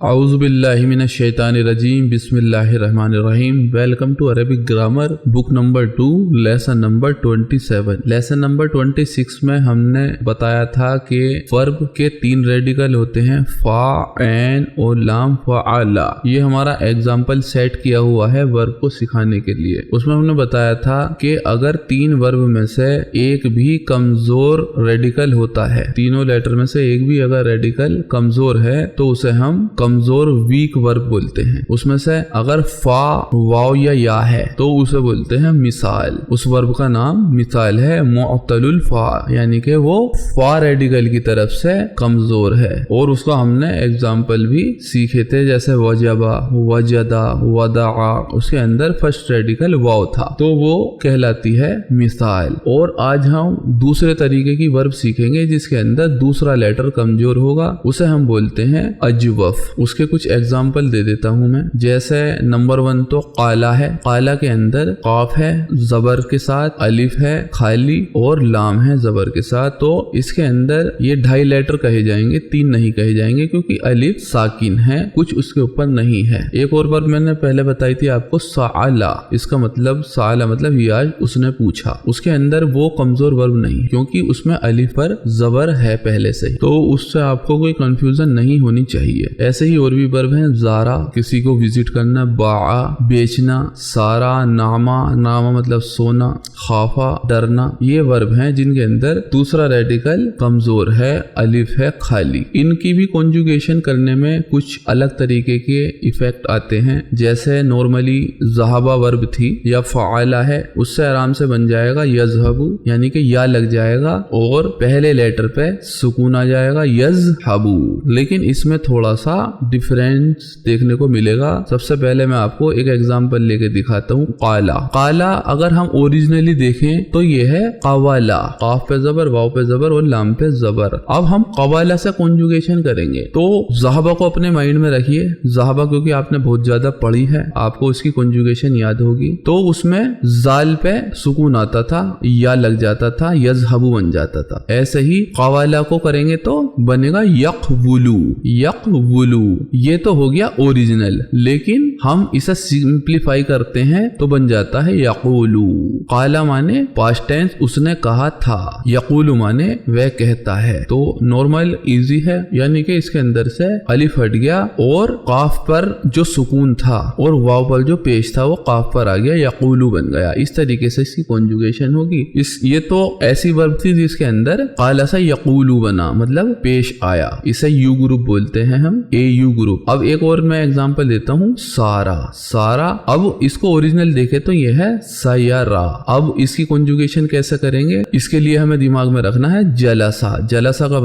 اعوذ باللہ من الشیطان الرجیم بسم اللہ الرحمن الرحیم welcome to Arabic grammar book number 2 lesson number 27 lesson number 26 میں ہم نے بتایا تھا کہ ورب کے 3 ریڈیکل ہوتے ہیں فا عین اور لام فعلا. یہ ہمارا ایگزامپل سیٹ کیا ہوا ہے ورب کو سکھانے کے لیے. اس میں ہم نے بتایا تھا کہ اگر 3 ورب میں سے ایک بھی کمزور ریڈیکل ہوتا ہے, تینوں لیٹر میں سے ایک بھی اگر ریڈیکل کمزور ہے تو اسے ہم کمزور ویک ورب بولتے ہیں. اس میں سے اگر فا واو یا ہے تو اسے بولتے ہیں مثال. اس ورب کا نام مثال ہے معطل الفا, یعنی کہ وہ فا ریڈیکل کی طرف سے کمزور ہے. اور اس کا ہم نے ایگزامپل بھی سیکھے تھے, جیسے وجبا, وجدا, ودعا. اس کے اندر فرسٹ ریڈیکل واو تھا تو وہ کہلاتی ہے مثال. اور آج ہم دوسرے طریقے کی ورب سیکھیں گے جس کے اندر دوسرا لیٹر کمزور ہوگا, اسے ہم بولتے ہیں اجوف. اس کے کچھ ایگزامپل دے دیتا ہوں میں. جیسے نمبر 1 تو قالا ہے. قالا کے اندر قاف ہے زبر کے ساتھ, الف ہے خالی اور لام ہے زبر کے ساتھ. تو اس کے اندر یہ 2.5 لیٹر کہے جائیں گے, 3 نہیں کہے جائیں گے کیونکہ الف ساکن ہے, کچھ اس کے اوپر نہیں ہے. ایک اور ورب میں نے پہلے بتائی تھی آپ کو سعلا. اس کا مطلب سعلا مطلب یاج اس نے پوچھا. اس کے اندر وہ کمزور ورب نہیں کیونکہ اس میں الف پر زبر ہے پہلے سے, تو اس سے آپ کو کوئی کنفیوژن نہیں ہونی چاہیے. ایسے ہی اور بھی ورب ہیں, زارا کسی کو وزٹ کرنا, باعا بیچنا, سارا ناما, ناما مطلب سونا, خافا ڈرنا. یہ ورب ہیں جن کے اندر دوسرا ریڈیکل کمزور ہے, الف ہے خالی. ان کی بھی کنجوگیشن کرنے میں کچھ الگ طریقے کے ایفیکٹ آتے ہیں. جیسے نارملی ذہبا ورب تھی یا فعلا ہے, اس سے آرام سے بن جائے گا یذہبو, یعنی کہ یا لگ جائے گا اور پہلے لیٹر پہ سکون آ جائے گا یذہبو. لیکن اس میں تھوڑا سا ڈیفرنس دیکھنے کو ملے گا. سب سے پہلے میں آپ کو ایک ایگزامپل لے کے دکھاتا ہوں. قالا, قالا اگر ہم اوریجنلی دیکھیں تو یہ ہے قوالا, قاف پہ زبر, واو پہ زبر اور لام پہ زبر. اب ہم قوالا سے کنجوگیشن کریں گے تو ذہبا کو اپنے مائنڈ میں رکھیے. ذہبا کیونکہ آپ نے بہت زیادہ پڑھی ہے, آپ کو اس کی کنجوگیشن یاد ہوگی. تو اس میں زال پہ سکون آتا تھا, یا لگ جاتا تھا, یذہبو بن جاتا تھا. ایسے ہی قوالا کو کریں گے تو بنے گا یقولو, یقولو. یہ تو ہو گیا اوریجنل, لیکن ہم اسے سمپلیفائی کرتے ہیں تو بن جاتا ہے یقولو. قالا مانے پاسٹ ٹینس, اس نے کہا تھا. یقولو مانے وہ کہتا ہے. تو نارمل ایزی ہے, یعنی کہ اس کے اندر سے الف ہٹ گیا اور قاف پر جو سکون تھا اور واو پر جو پیش تھا وہ قاف پر آ گیا, یقولو بن گیا. اس طریقے سے اس کی کنجوگیشن ہوگی. یہ تو ایسی ورب تھی جس کے اندر قالا سے یقولو بنا, مطلب پیش آیا. اسے یو گروپ بولتے ہیں ہم, اے یو گروپ. اب ایک اور میں ایگزامپل دیتا ہوں, سارا. سارا اب اس کو اوریجنل دیکھے تو یہ ہے سیارا. اب اس کی کنجوگیشن کیسے کریں گے, اس کے لیے ہمیں دماغ میں رکھنا ہے جلسا. جلسا کا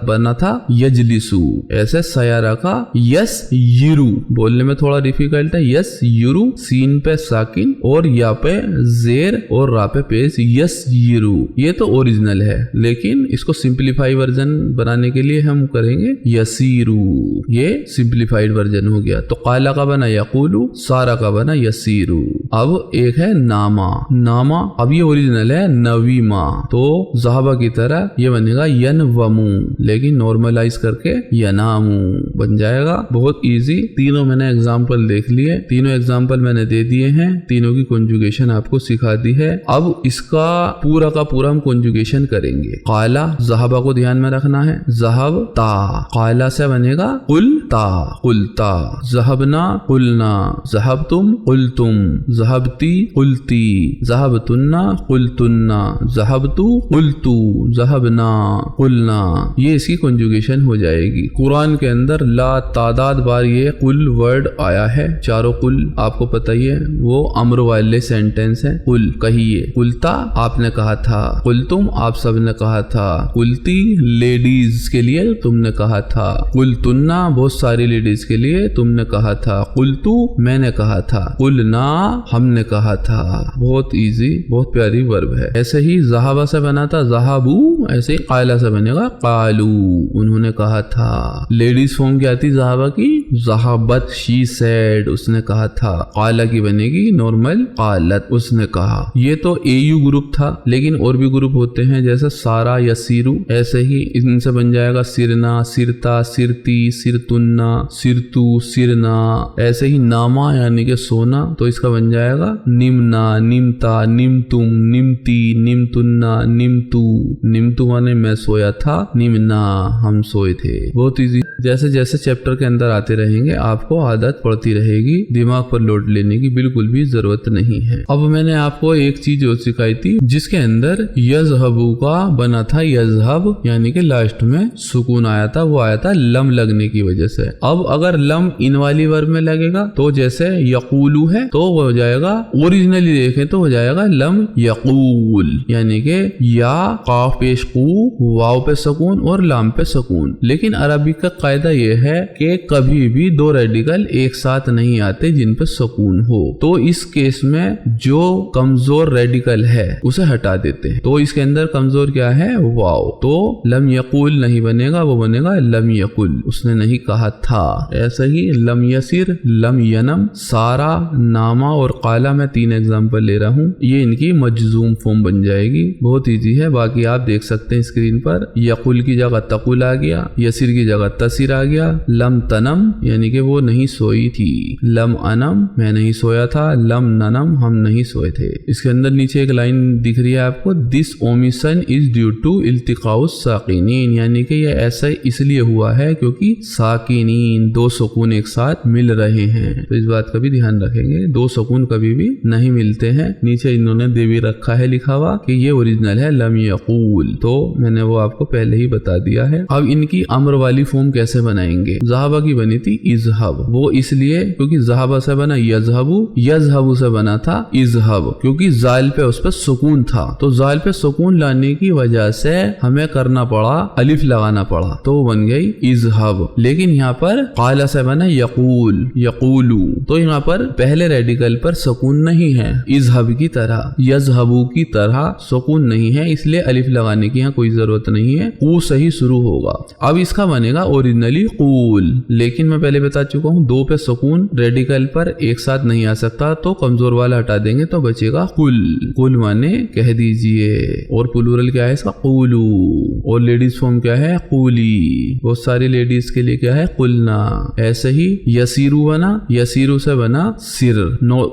بنا تھا یجلسو. ایسے سیارا کا یس یرو, بولنے میں تھوڑا ڈیفیکلٹ ہے. یس یرو, سین پہ ساکن اور یا پہ زیر اور را پہ پیش, یس یرو. یہ تو اوریجنل ہے, لیکن اس کو سمپلیفائی ورژن بنانے کے لیے ہم کریں گے یسیرو. یہ سمپلیفائڈ ورژن ہو گیا. تو قالا کا بنا یقولو, سارا کا بنا یسیرو. اب ایک ہے ناما. ناما اب یہ اوریجنل ہے نویما, تو ذہبا کی طرح یہ بنے گا ینومو, لیکن نارملائز کر کے ینامو بن جائے گا. بہت ایزی. تینوں میں نے ایگزامپل دیکھ لیے, تینوں ایگزامپل میں نے دے دیے ہیں, تینوں کی کنجوگیشن آپ کو سکھا دی ہے. اب اس کا پورا ہم کنجوگیشن کریں گے. قالا ذہبا کو دھیان میں رکھنا ہے, ذہب تا. قالا سے بنے گا قلتا, قلتا. ذہبنا قلنا, ذہبتم قلتم, ذہبتی قلتی, ذہبتنا قلتنا, ذہبتو قلتو, ذہبنا قلنا. یہ اس کی کنجوگیشن ہو جائے گی. قرآن کے اندر لا تعداد بار یہ قل ورڈ آیا ہے. چاروں قل آپ کو پتہ ہی ہے, وہ امر والے سینٹینس ہیں. قل کہیے, قلتا آپ نے کہا تھا, قلتم آپ سب نے کہا تھا, قلتی لیڈیز کے لیے تم نے کہا تھا, قلتنا بہت ساری لیڈیز کے لیے تم نے کہا تھا, قلتو میں نے کہا تھا, قلنا ہم نے کہا تھا. بہت ایزی, بہت پیاری ورب ہے. ایسے ہی ذہبا سے بنا تھا ذہبو, ایسے ہی قائلہ سے بنے گا قالو, انہوں نے کہا تھا. لیڈیز فارم کیا تھی ذہبا کی, ذہبت, شی سیڈ, اس نے کہا تھا. قالہ کی بنے گی نارمل قالت, اس نے کہا. یہ تو اے یو گروپ تھا, لیکن اور بھی گروپ ہوتے ہیں جیسے سارا یا سیرو. ایسے ہی ان سے بن جائے گا سرنا, سرتا, سرتی, سرتن, निमतुन्ना, सिरतु, सिरना। ऐसे ही नामा यानी कि सोना, तो इसका बन जाएगा निम्ना, निमता, निमतुम, निमती, निमतुन्ना, निमतु। निमतु माने मैं सोया था, निमना हम सोए थे। बहुत इजी। जैसे जैसे चैप्टर के अंदर आते रहेंगे आपको आदत पड़ती रहेगी, दिमाग पर लोड लेने की बिल्कुल भी जरूरत नहीं है। अब मैंने आपको एक चीज और सिखाई थी जिसके अंदर यज़हबु का बना था यज़हब, यानी कि लास्ट में सुकून आया था, वो आया था लम लगने की वजह से। अब अगर लम इन वाली वर्ब में लगेगा तो जैसे यकूलू है तो वो हो जाएगा, ओरिजिनली देखें तो हो जाएगा लम यकूल, यानी कि या काफ पेश कू, वाव पे सुकून और लाम पे सुकून। लेकिन अरबिक का कायदा ये है कि कभी भी दो रेडिकल एक साथ नहीं आते जिन पे सुकून हो, तो इस केस में जो कमजोर रेडिकल है उसे हटा देते हैं। तो इसके अंदर कमजोर क्या है, वाव, तो लम यकूल नहीं बनेगा, वो बनेगा लम यकुल, उसने नहीं कहा था। ऐसे ही लम यसिर, लम यनम, सारा, नामा और काला, मैं 3 एग्जाम्पल ले रहा हूँ, ये इनकी मजजूम फॉर्म बन जाएगी। बहुत इजी है, बाकी आप देख सकते हैं स्क्रीन पर। यकुल की जगह तकुल आ गया, यसिर की जगह तसिर आ गया। लम तनम यानी कि वो नहीं सोई थी, लम अनम मैं नहीं सोया था, लम ननम हम नहीं सोए थे। इसके अंदर नीचे एक लाइन दिख रही है आपको, this omission is due to इल्तिकाउस साकिनीन, यानी कि ये ऐसा इसलिए हुआ है क्योंकि साकिनीन दो सुकून एक साथ मिल रहे हैं। तो इस बात का भी ध्यान रखेंगे, दो सुकून कभी भी नहीं मिलते हैं। नीचे इन्होंने देवी रखा है लिखा हुआ कि ये ओरिजिनल है लम यकूल, तो मैंने वो आपको पहले ही बता दिया है। अब इनकी अम्र वाली फॉर्म कैसे बनाएंगे, ज़हाबा की बनी थी इज़हब, वो इसलिए क्योंकि ज़हाबा से बना यज़हबु, यज़हबु से बना था इज़हब, क्योंकि जाल पे उस पर सुकून था, तो जाल पे सुकून लाने की वजह से हमें करना पड़ा, अलिफ लगाना पड़ा, तो बन गई इज़हब। लेकिन यहाँ पर काला से बना यकूल, यकूलू, तो यहाँ पर पहले रेडिकल पर सुकून नहीं है, इज़हब की तरह, यज़हबु की तरह सुकून नहीं है, इसलिए अलिफ लगाने की यहाँ कोई जरूरत नहीं है, कू से ही शुरू होगा। अब इसका बनेगा ओरिजिनली कूल, लेकिन मैं पहले बता चुका हूँ दो पे सुकून रेडिकल पर एक साथ नहीं आ सकता, तो कमजोर वाला हटा देंगे तो बचेगा कुल। कुल माने कह दीजिए, और प्लूरल क्या है इसका, कूलू, और लेडीज फॉर्म क्या है, कूली, बहुत सारी लेडीज के लिए क्या है, कुलना। ऐसे ही यसीरू बना, यसीरू से बना सिर,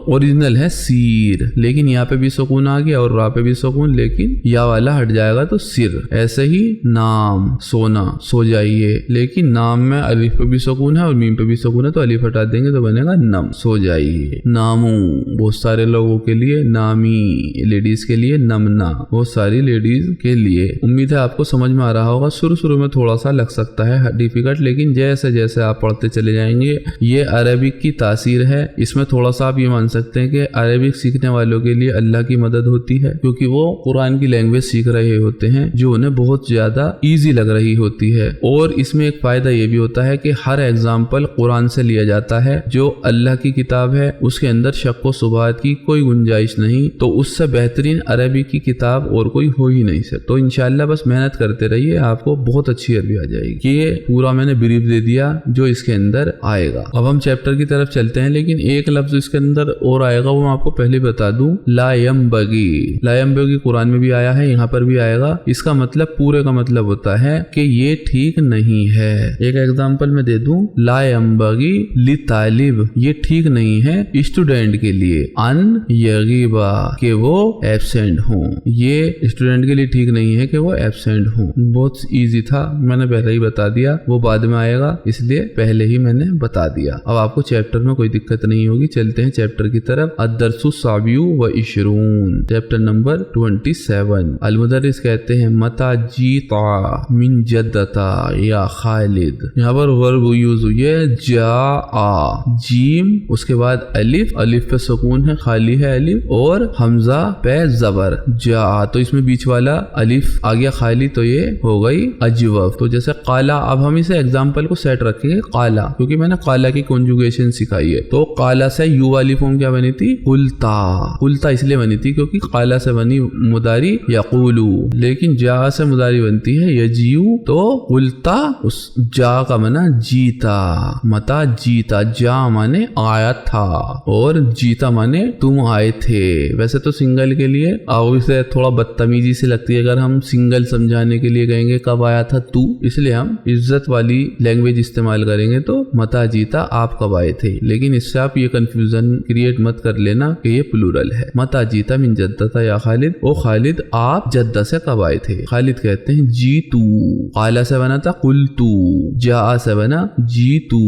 ओरिजिनल है सीर, लेकिन यहाँ पे भी सुकून आ गया और रा पे भी सुकून, लेकिन या वाला हट जाएगा तो सिर। ऐसे ही नाम, सोना, सो जाइए, लेकिन नाम में अलिफ पे भी सुकून है और मीम पे भी सुकून है, तो अलिफ हटा देंगे तो बनेगा नम, सो जाइए। नामू, बहुत सारे लोगों के लिए नामी, लेडीज के लिए नमना, बहुत सारी लेडीज के लिए। उम्मीद है आपको समझ में आ रहा होगा। शुरू में थोड़ा सा लग सकता है डिफिकल्ट, लेकिन जैसे जैसे आप पढ़ते चले जाएंगे, ये अरबिक की तासीर है। इसमें थोड़ा सा आप ये मान सकते हैं कि अरबिक सीखने वालों के लिए अल्लाह की मदद होती है, क्योंकि वो कुरान की लैंग्वेज सीख रहे होते हैं जो उन्हें बहुत ज्यादा इजी लग रही होती है। और इसमें एक फायदा ये भी होता है कि हर एग्जाम्पल कुरान से लिया जाता है, जो अल्लाह की किताब है उसके अंदर शक व शुबहात की कोई गुंजाइश नहीं, तो उससे बेहतरीन अरबी की किताब और कोई हो ही नहीं सकती। तो इंशाल्लाह बस मेहनत करते रहिए, आपको बहुत अच्छी अरबी आ जाएगी। ये पूरा मैंने ब्रीफ दे दिया जो इसके अंदर आएगा। अब हम चैप्टर की तरफ चलते हैं, लेकिन एक लफ्ज इसके अंदर और आएगा, वो मैं आपको पहले बता दूं, लायम्बगी। लायम्बगी कुरान में भी आया है, यहाँ पर भी आएगा। इसका मतलब, पूरे का मतलब होता है कि ये ठीक नहीं है। एक एग्जांपल मैं दे दूं, लायम्बगी ली तालिब, ये ठीक नहीं है स्टूडेंट के लिए, अन यगीबा, कि वो एब्सेंट हो, ये स्टूडेंट के लिए ठीक नहीं है कि वो एब्सेंट हो। बहुत इजी था, मैंने पहले ही बता दिया, वो बाद में आएगा इसलिए पहले ही मैंने बता दिया। अब आपको चैप्टर में कोई दिक्कत नहीं होगी। चलते हैं चैप्टर की तरफ। अद्दरसु साबियु व इशरून, चैप्टर नंबर 27। अलमुदर्रिस कहते हैं मता जीता मिन जद्दता या खालिद। यहाँ पर वर्ब यूज हुई है जा आ, जीम, उसके बाद अलिफ, अलिफ पे सुकून है, खाली है अलिफ, और हमजा पे जबर जा, तो इसमें बीच वाला अलिफ आ गया खाली, तो ये हो गई अजवफ। तो जैसे काला, अब हम इसे एग्जाम्पल को सेट रखेंगे काला, क्योंकि मैंने काला की कॉन्जुगेशन सिखाई है। तो काला से यू वाली फॉर्म क्या बनी थी, कुलता। कुलता इसलिए बनी थी क्योंकि काला से बनी मुदारी यकूलू, लेकिन जा से मुदारी बनती है यजीयू, तो कुलता उस जा का बना जीता। मता जीता, जा माने आया था और जीता माने तुम आए थे। वैसे तो सिंगल के लिए अब इसे थोड़ा बदतमीजी से लगती है अगर हम सिंगल समझाने के लिए कहेंगे कब आया था तू, इसलिए हम इज्जत वाली लैंग्वेज इस्तेमाल करेंगे तो मता जीता आप कब आए थे, लेकिन इससे आप ये कंफ्यूजन क्रिएट मत कर लेना कि ये प्लूरल है। मता जीता मिन जद्दता या खालिद, ओ खालिद आप जद्दा से कब आए थे। खालिद कहते हैं जीतू, काला से बना था कुलतू, जा से बना जीतू,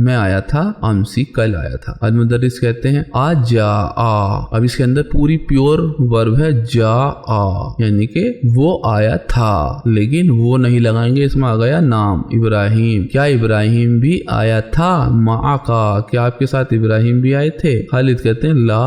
मैं आया था, अमसी कल आया था। अल-मुदर्रिस कहते हैं आज जा आ, अब इसके अंदर पूरी प्योर वर्ब है जा आ, यानी कि वो आया था, लेकिन वो नहीं लगाएंगे, इसमें आ गया नाम इब्राहिम। क्या इब्राहिम भी आया था माँ का, क्या आपके साथ इब्राहिम भी आए थे। खालिद कहते हैं ला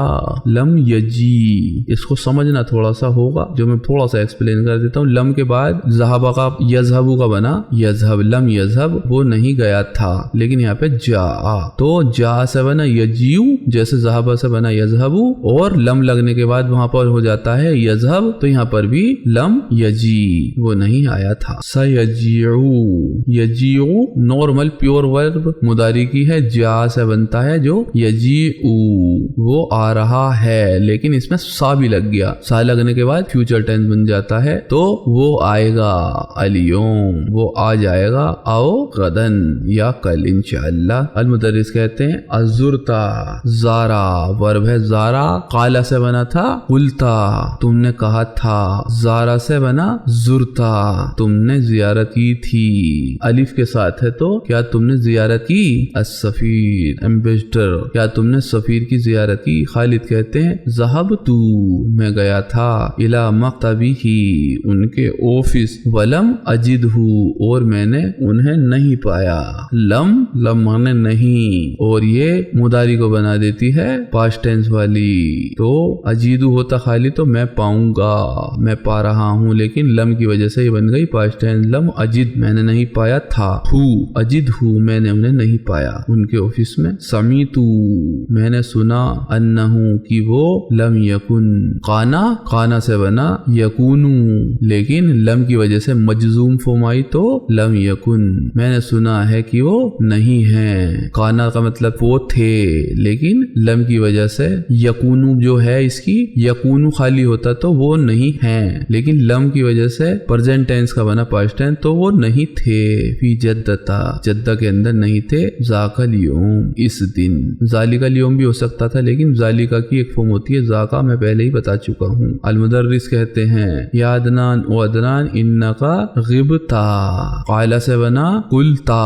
लम यजी, इसको समझना थोड़ा सा होगा, जो मैं थोड़ा सा एक्सप्लेन कर देता हूँ। लम के बाद ज़हाबा का यज़हबू का बना यज़हब, लम यज़हब, वो नहीं गया था, लेकिन यहाँ पे जा आ, तो जा से बना यजीउ, जैसे ज़हाबा से बना यज़हबू, और लम लगने के बाद वहां पर हो जाता है यज़हब, तो यहाँ पर भी लम यजी, वो नहीं आया था। सयजीउ, यजीउ नॉर्मल प्योर वर्ब मुदारी की है, जा से बनता है जो यजीउ, वो आ रहा है, लेकिन इसमें सा भी लग गया, सा लगने के बाद फ्यूचर टेंस बन जाता है, तो वो आएगा अलियोम, वो आ जाएगा आओ गदन या कल इंशाअल्लाह। अल-मुदर्रिस कहते हैं अज़ुरता, ज़ारा वर्ब है ज़ारा, काला से बना था कुलता, तुमने कहा था, ज़ारा से बना ज़ुरता, तुमने ज़ियारत की थी, अलिफ के साथ है तो क्या तुमने ज़ियारत की, अस-सफ़ीर एम्बेसडर, क्या तुमने सफ़ीर की ज़ियारत की। खालिद कहते हैं ज़हबतू, मैं गया था, इला मक्तबिही, उनके ऑफिस, वलम अजिदहू, और मैंने उन्हें नहीं पाया। लम लम माने नहीं, और ये मुदारी को बना देती है पास्ट टेंस वाली, तो अजीदू होता खाली तो मैं पाऊंगा, मैं पा रहा हूँ, लेकिन लम की वजह से ये बन गई पास्ट टेंस। लम अजिद, मैंने नहीं पाया था, हु अजिद हु, मैंने उन्हें नहीं पाया उनके ऑफिस में। समीतू, मैंने सुना, अन्नहु, कि वो, लम यकुन, काना, काना से बना यकूनू, लेकिन लम की वजह से मजजूम फॉर्म आई तो लम यकुन, मैंने सुना है कि वो नहीं है। काना का मतलब वो थे, लेकिन लम की वजह से यकूनू जो है इसकी, यकूनू खाली होता तो वो नहीं है, लेकिन लम की वजह से प्रेजेंट टेंस का बना पास्ट टेंस, तो वो नहीं थे। फी जद्दता, जद्दा के अंदर नहीं थे। ज़ाकल यौम, इस दिन, ज़ालिकल यौम भी हो सकता था, लेकिन ज़ालिका की एक फॉर्म होती है ज़ाका, मैं पहले ही बता चुका हूँ। अल-मुदर्रिस कहते हैं या अदनान, ओ अदनान, इन्नका गिबता, काला से बना कुलता,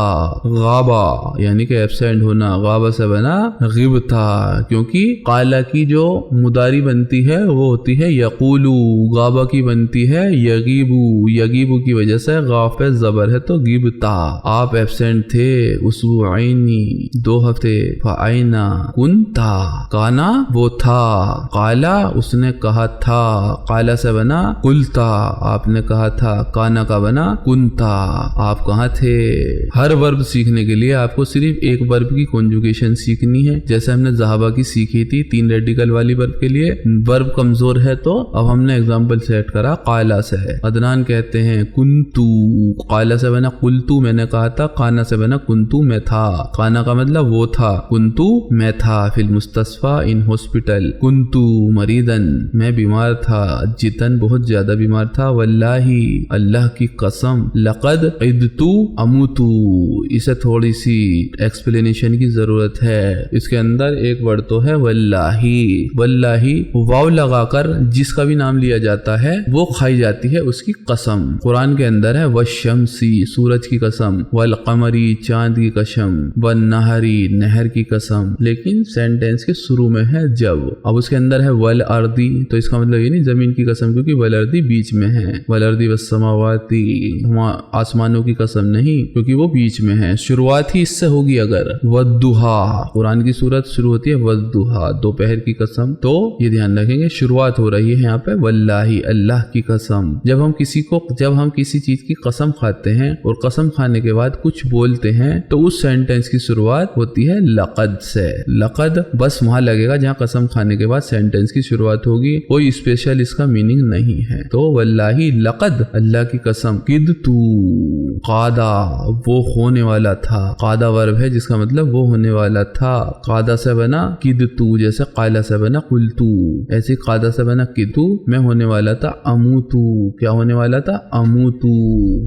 गाबा यानी कि एब्सेंट होना, गाबा से बना गिबता, क्योंकि काला की जो मुदारी बनती है वो होती है यकूलू, गाबा की बनती है यगीबू, यगीबू की वजह से गाफ पे जबर है तो गिबता, आप एब्सेंट थे, उसबुआइनी, 2 हफ्ते, फाइना, कुंता, काना वो था, काला उसने कहा था, काला से बना कुलता, आपने कहा था, काना का बना कुंता, आप कहाँ थे। हर वर्ब सीखने के लिए आपको सिर्फ एक वर्ब की कॉन्जुगेशन सीखनी है, जैसे हमने ज़हाबा की सीखी थी 3 रेडिकल वाली वर्ब के लिए। वर्ब कमजोर है तो अब हमने एग्जाम्पल सेट करा, काला से है। अदनान कहते हैं कुंतू, काला से बना कुलतू, मैंने कहा था, काना से बना कुंतू, मैं था, काना का मतलब वो था, कुंतू मैं था, फिल मुस्तस्फा, इन हॉस्पिटल, कुंतू मरीदन, मैं बीमार था, जितन बहुत ज्यादा बीमार था, वल्लाही अल्लाह की कसम, लक़द इद्तू अमूतू, इसे थोड़ी सी एक्सप्लेनेशन की जरूरत है। इसके अंदर एक वर्ड तो है वल्लाही, वल्लाही वाव लगाकर जिसका भी नाम लिया जाता है वो खाई जाती है उसकी कसम। कुरान के अंदर है वशमसी, सूरज की कसम, वल कमरी, चांद की कसम, वन नहरी, नहर की कसम, लेकिन सेंटेंस के शुरू में है जब। अब उसके अंदर है वल अर्दी, तो इसका मतलब ये नहीं जमीन की कसम, क्योंकि वल अर्दी बीच में है, वल अर्दी वस्समावाती, आसमानों की कसम नहीं, क्योंकि वो बीच में है। शुरुआत ही इससे होगी अगर, वद्दुहा, कुरान की सूरत शुरू होती है वद्दुहा, दोपहर की कसम, तो ये ध्यान रखेंगे शुरुआत हो रही है यहाँ पे वल्लाही, अल्लाह की कसम। जब हम किसी चीज की कसम खाते हैं और कसम खाने के बाद कुछ बोलते हैं तो उस सेंटेंस की शुरुआत होती है लक़द से। लक़द बस वहां लगेगा जहाँ कसम खाने के बाद सेंटेंस की शुरुआत होगी, कोई स्पेशल इसका मीनिंग नहीं है। तो वल्लाही लक़द, अल्लाह की कसम, किदतू قادا وہ ہونے والا تھا، قادا ورب ہے جس کا مطلب وہ ہونے والا تھا، قادا سے بنا قدتو، جیسے قائلہ سے بنا قلتو، ایسی قادا سے بنا قدتو میں ہونے والا تھا، اموتو کیا ہونے والا تھا، اموتو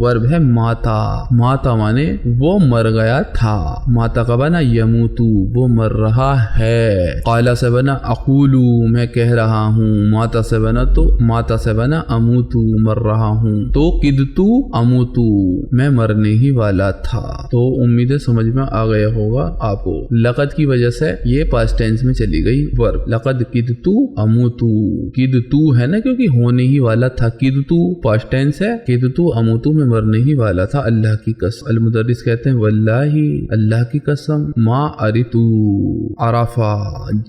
ورب ہے ماتا، ماتا مانے وہ مر گیا تھا، ماتا کا بنا یموتو وہ مر رہا ہے، قائلہ سے بنا اقولو میں کہہ رہا ہوں، ماتا سے بنا تو ماتا سے بنا اموتو مر رہا ہوں، تو قدتو اموتو میں مرنے ہی والا تھا۔ تو امید سمجھ میں آ گیا ہوگا آپ کو، لقد کی وجہ سے یہ پاسٹ ٹینس میں چلی گئی ورب، لقد قدتو اموتو، قدتو ہے نا کیونکہ ہونے ہی والا تھا، قدتو پاسٹ ٹینس ہے، قدتو اموتو میں مرنے ہی والا تھا، اللہ کی قسم۔ المدرس کہتے ہیں واللہ اللہ کی قسم، ما ارتو عرفہ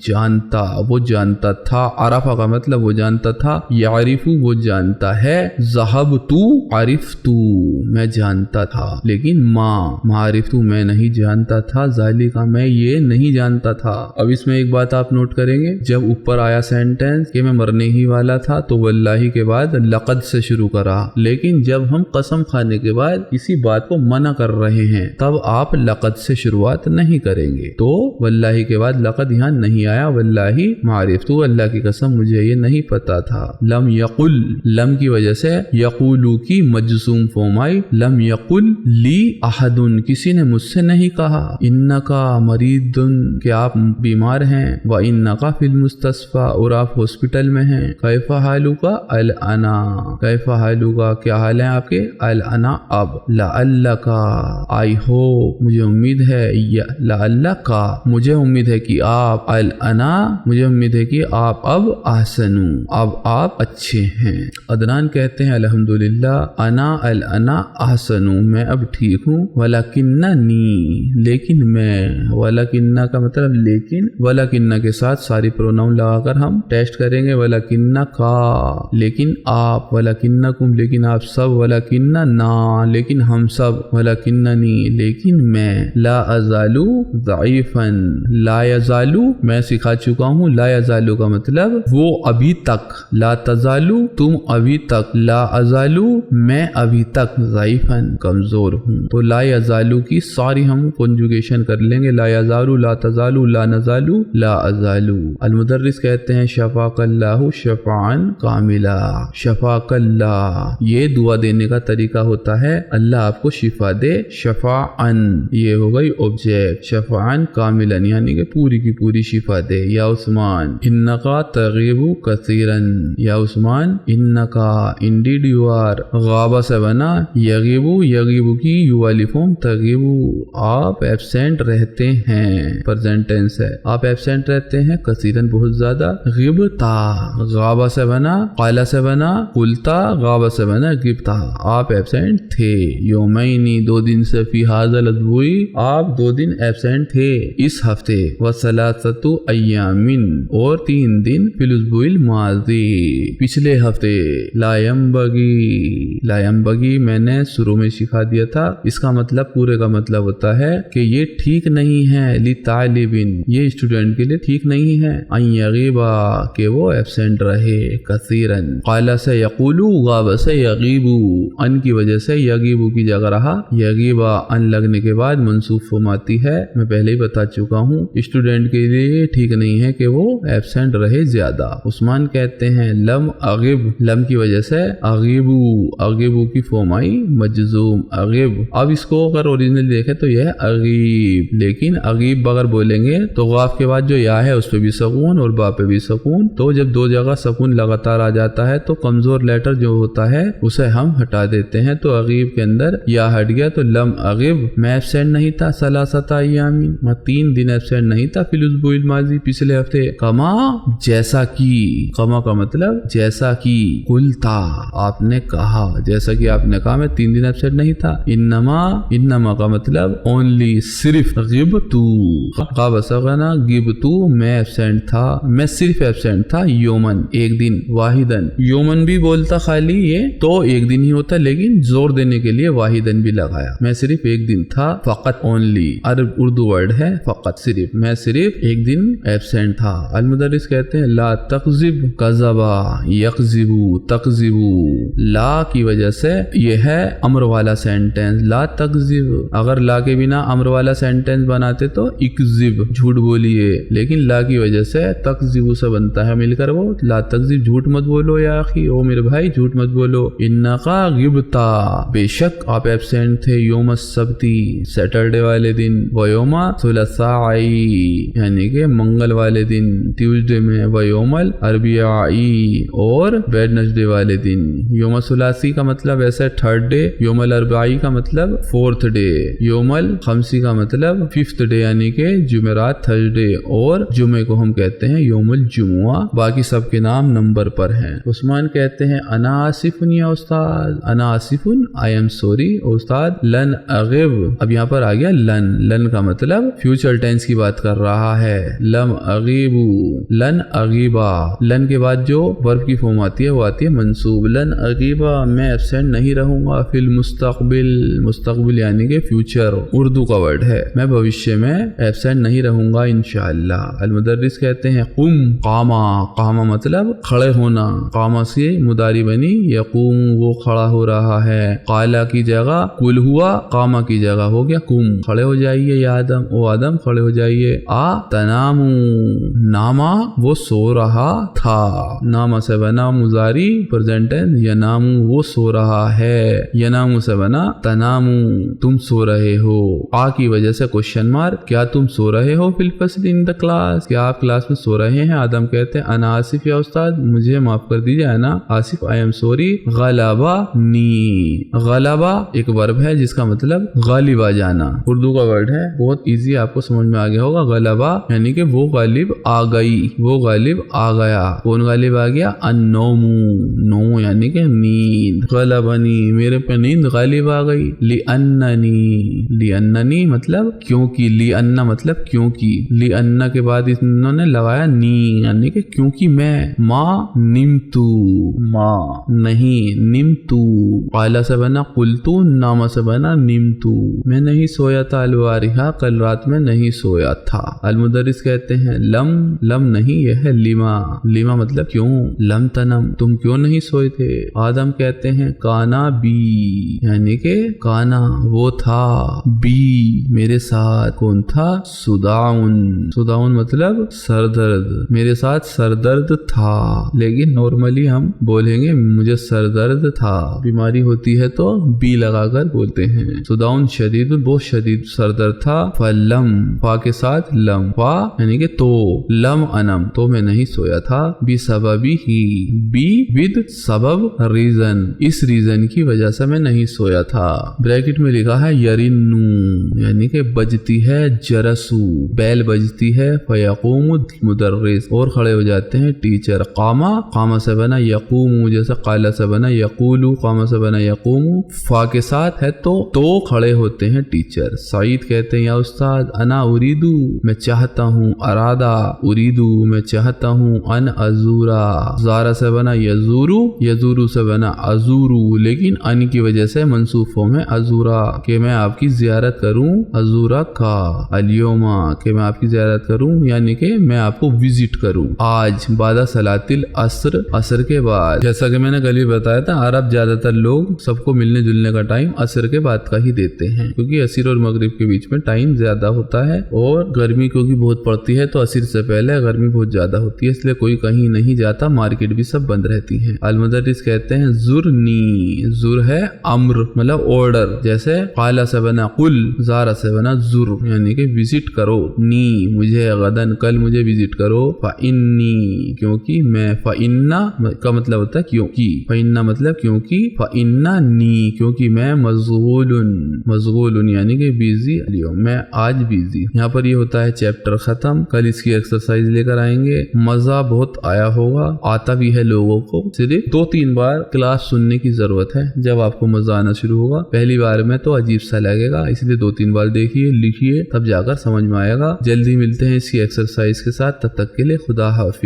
جانتا، وہ جانتا تھا، عرفہ کا مطلب وہ جانتا تھا، یعرفو وہ جانتا ہے، ذہبتو عرفتو میں جانتا تھا، لیکن معرفتو میں نہیں جانتا تھا، ذالکہ میں یہ نہیں جانتا تھا۔ اب اس میں ایک بات آپ نوٹ کریں گے، جب اوپر آیا سینٹینس کہ میں مرنے ہی والا تھا تو واللہ کے بعد لقد سے شروع کرا، لیکن جب ہم قسم کھانے کے بعد کسی بات کو منع کر رہے ہیں تب آپ لقد سے شروعات نہیں کریں گے، تو واللہ کے بعد لقد یہاں نہیں آیا، واللہ معرفتو اللہ کی قسم مجھے یہ نہیں پتا تھا، لم یقل لم کی وجہ سے یقولو کی مجزوم فارم آئی، لم یقل لی احد کسی نے مجھ سے نہیں کہا، انکا مریض کہ آپ بیمار ہیں، و انکا فی المستشفی اور آپ ہاسپٹل میں ہیں، کیف حالکا الانا کیف حالکا کیا حال ہیں آپ کے، الانا اب، لعلکا آئی ہو مجھے امید ہے، لعلکا مجھے امید ہے کہ آپ، الانا مجھے امید ہے کہ آپ اب احسنو اب آپ اچھے ہیں۔ عدنان کہتے ہیں الحمدللہ انا احسنو میں اب ٹھیک ہوں، ولکننی لیکن میں، ولکنہ کا مطلب لیکن، ولکنہ کے ساتھ ساری پروناؤن لگا کر ہم ٹیسٹ کریں گے، ولکنہ کا لیکن آپ، ولکنکم لیکن آپ سب، ولکنہ نا لیکن ہم سب، ولکننی لیکن میں، لا ازالو ضعیفا لا یزالو میں سکھا چکا ہوں، لا یزالو کا مطلب وہ ابھی تک، لا تزالو تم ابھی تک، لا ازالو میں ابھی تک، ضعیفا کمزور ہوں، تو لا یزالو کی ساری ہم کنجوگیشن کر لیں گے، لا یزالو، لا تزالو، لا نزالو، لا ازالو۔ المدرس کہتے ہیں شفاک اللہ شفاعا کاملا، شفاک اللہ یہ دعا دینے کا طریقہ ہوتا ہے اللہ آپ کو شفا دے، شفاعا یہ ہو گئی آبجیکٹ، شفاعا کاملا یعنی کہ پوری کی پوری شفا دے، یا عثمان انکا تغیب کثیرا، یا عثمان انکا انڈیڈ یو آر، غابہ سے بنا یغیبو، یغیبو کی یو والی فارم تغیبو آپ ایبسینٹ رہتے ہیں، پریزنٹ ٹینس ہے، آپ ایبسینٹ رہتے ہیں، کثیرن بہت زیادہ، غبتا غابہ سے بنا، قائلہ سے بنا قلتا، غابہ سے بنا غبتا آپ ایبسینٹ تھے، یومینی 2 دن سے، فی ھذا الاسبوع آپ 2 دن ایبسینٹ تھے اس ہفتے، وثلاثۃ ایام اور 3 دن فی الاسبوع الماضی پچھلے ہفتے، لا ینبغی میں نے شروع میں سکھا دیا تھا، اس کا مطلب پورے کا مطلب ہوتا ہے کہ یہ ٹھیک نہیں ہے، لطالب یہ اسٹوڈنٹ کے لیے ٹھیک نہیں ہے، ان یغیبا کہ وہ ایبسینٹ رہے، کثیرن قائلہ سے یقولو، غاب سے یغیبو، ان کی وجہ سے یغیبو کی جگہ رہا، یغیبا ان لگنے کے بعد منصوب فارم آتی ہے، میں پہلے ہی بتا چکا ہوں اسٹوڈنٹ کے لیے ٹھیک نہیں ہے کہ وہ ایبسینٹ رہے زیادہ۔ عثمان کہتے ہیں لم اغب، لم کی وجہ سے اغیبو، اغیبو کی فارم آئی مجزوم، اغیب، اب اس کو اگر اوریجنل دیکھیں تو یہ ہے اغیب، لیکن اغیب اگر بولیں گے تو غاف کے بعد جو یا ہے اس پہ بھی سکون اور با پہ بھی سکون، تو جب 2 جگہ سکون لگاتار آ جاتا ہے تو کمزور لیٹر جو ہوتا ہے اسے ہم ہٹا دیتے ہیں، تو اغیب کے اندر یا ہٹ گیا تو لم اغب میں ایبسینٹ نہیں تھا، ثلاثۃ ایام میں 3 دن ایبسینٹ نہیں تھا، فی الاسبوع الماضی پچھلے ہفتے، کما جیسا کی، کما کا مطلب جیسا کی، قلتا آپ نے کہا، جیسا کہ آپ نے کہا میں 3 دن ایبسینٹ نہیں تھا، انما کا مطلب اونلی صرف، غبتو غاب سغنا غبتو میں ایبسینٹ تھا، میں صرف ایبسینٹ تھا، یومن ایک دن، واحدن یومن بھی بولتا خالی یہ تو 1 دن ہی ہوتا، لیکن زور دینے کے لیے واحدن بھی لگایا، میں صرف 1 دن تھا، فقط اونلی عرب اردو ورڈ ہے فقط، صرف میں صرف 1 دن ایبسینٹ تھا۔ المدرس کہتے ہیں لا تقذب کذبا یقذبو، تقذبو لا کی وجہ سے یہ ہے امر वाला सेंटेंस, ला तकजिब, अगर ला के बिना अम्र वाला सेंटेंस बनाते तो इकजिब, झूठ बोलिए, लेकिन ला की वजह से तकजिब से बनता है मिलकर वो ला तकजिब, झूठ मत बोलो या अखी, ओ मेरे भाई झूठ मत बोलो। इन्नका गिब्ता, बेशक आप एब्सेंट थे, योम सब्ती, सैटरडे वाले दिन, व योमा सुलसाई, यानी कि मंगल वाले दिन, ट्यूसडे में, व योमल अरबियाई, और वेडनेसडे वाले दिन। योम सुलासी का मतलब ऐसा थर्ड डे, योमल अरबाई का मतलब फोर्थ डे, योमल खमसी का मतलब फिफ्थ डे यानी कि जुमेरात थर्सडे, और जुमे को हम कहते हैं योमुल जुमुआ। बाकी सबके नाम नंबर पर हैं। उस्मान कहते हैं अना आसिफुन या उस्ताद, अना आसिफुन, आई एम सॉरी उस्ताद, लन अगिब, अब यहाँ पर आ गया लन, लन का मतलब फ्यूचर टेंस की बात कर रहा है, लम अगीबू, लन अगीबा, लन के बाद जो वर्ब की फॉर्म आती है वो आती है मंसूब, लन अगीबा, मैं एब्सेंट नहीं रहूंगा, फिल मुस्तकबिल, मुस्तकबिल यानी कि फ्यूचर, उर्दू का वर्ड है, मैं भविष्य में एब्सेंट नहीं रहूंगा इंशाअल्लाह। अलमुदर्रिस कहते हैं कुम, कामा, कामा मतलब खड़े होना, कामा से मुदारी बनी, यकूम वो खड़ा हो रहा है, काला की जगह कुल हुआ, कामा की जगह हो गया कुम, खड़े हो जाइए या आदम, ओ आदम खड़े हो जाइए। आ तनामू, नामा वो सो रहा था, नामा से बना मुजारी प्रेजेंट टेंस, यनामू वो सो रहा है, यनामू से बना तनामू तुम सो रहे हो, आ की वजह से क्वेश्चन मार्क, क्या तुम सो रहे हो फिल फस्ल इन द क्लास, क्या आप क्लास में सो रहे हैं। आदम कहते हैं अना आसिफ या उस्ताद, मुझे माफ कर दीजिए, अना आसिफ, आई एम सॉरी। गलाबा नी, गलाबा एक वर्ब है जिसका मतलब गालिब आ जाना, उर्दू का वर्ड है, बहुत इजी, आपको समझ में आ गया होगा। गलाबा यानी कि वो गालिब आ गई, वो गालिब आ गया, कौन गालिब आ गया, अन्नोमू, नोमू यानी कि नींद, गलबनी मेरे पे नींद गालिब आ गई, ली अन्ननी, ली अन्ननी मतलब क्योंकि, ली अन्ना मतलब क्योंकि, ली अन्ना के बाद इन्होंने लगाया नी यानी कि क्योंकि मैं, माँ निमतू, माँ नहीं, निमतू, काला से बना कुलतू, नामा से बना निमतू, मैं नहीं सोया था, अलवारिहा कल रात में नहीं सोया था। अलमुदरिस कहते हैं लम, लम नहीं यह है लिमा, लिमा मतलब क्यों, लम तनम तुम क्यों नहीं सोए थे। आदम कहते हैं काना बी, यानी कि काना वो था, बी मेरे साथ, कौन था, सुदाउन, सुदाउन मतलब सरदर्द, मेरे साथ सरदर्द था, लेकिन नॉर्मली हम बोलेंगे मुझे सरदर्द था, बीमारी होती है तो बी लगाकर बोलते हैं। सुदाउन शदीद, बहुत शदीद सरदर्द था। फलम, फा के साथ लम, फा यानी कि तो, लम अनम तो मैं नहीं सोया था, बी सबबी ही, बी विद सबब रीजन, इस रीजन की वजह से मैं नहीं सोया था। ब्रैकेट में लिखा है यरिन्नू यानी कि बजती है, जरसू बैल बजती है, फयकूम मुदर्रिस और खड़े हो जाते हैं टीचर। कामा, कामा से बना यकूमू, जैसे काला से बना यकूलू, कामा से बना यकूमू, फा के साथ है तो खड़े होते हैं टीचर। सईद कहते हैं या उस्ताद अना उरीदू मैं चाहता हूँ, अरादा उरीदू मैं चाहता हूँ, अन अजूरा, जारा से बना यजूरू, यजूरू से बना अजूरू, लेकिन अन की वजह से मंसूब फॉर्म है अजूरा, कि मैं आपकी जियारत करूँ, अजूरा का, अलियोमा कि मैं आपकी जियारत करूँ यानी कि मैं आपको विजिट करूँ आज, बादा सलातिल असर, असर के बाद। जैसा कि मैंने कल ही बताया था अरब ज्यादातर लोग सबको मिलने जुलने का टाइम असर के बाद का ही देते हैं, क्योंकि असर और मगरिब के बीच में टाइम ज्यादा होता है, और गर्मी क्योंकि बहुत पड़ती है तो असर से पहले गर्मी बहुत ज्यादा होती है, इसलिए कोई कहीं नहीं जाता, मार्केट भी सब बंद रहती है। अलमुदर्रिस कहते हैं जुरनी, जुर है अम्र मतलब ऑर्डर, जैसे काला से बना कुल, जारा से बना जुर यानी कि विजिट करो, नी मुझे, गदन कल मुझे विजिट करो, फ़इन्नी क्योंकि मैं, फ़इन्ना का मतलब होता है क्योंकि, फ़इन्ना मतलब क्योंकि, फ़इन्ना नी क्योंकि मैं, मज़गूलुन, मज़गूलुन यानी कि बिजी, मैं आज बिजी। यहाँ पर ये होता है चैप्टर खत्म, कल इसकी एक्सरसाइज लेकर आएंगे, मजा बहुत आया होगा, आता भी है लोगों को, सिर्फ 2-3 बार क्लास सुनने की जरूरत है, जब आपको मजा आना शुरू होगा। पहली बार में तो अजीब सा लगेगा, इसलिए 2-3 बार देखिए, लिखिए, तब जाकर समझ में आएगा। जल्दी मिलते हैं इसी एक्सरसाइज के साथ, तब तक के लिए खुदा हाफिज।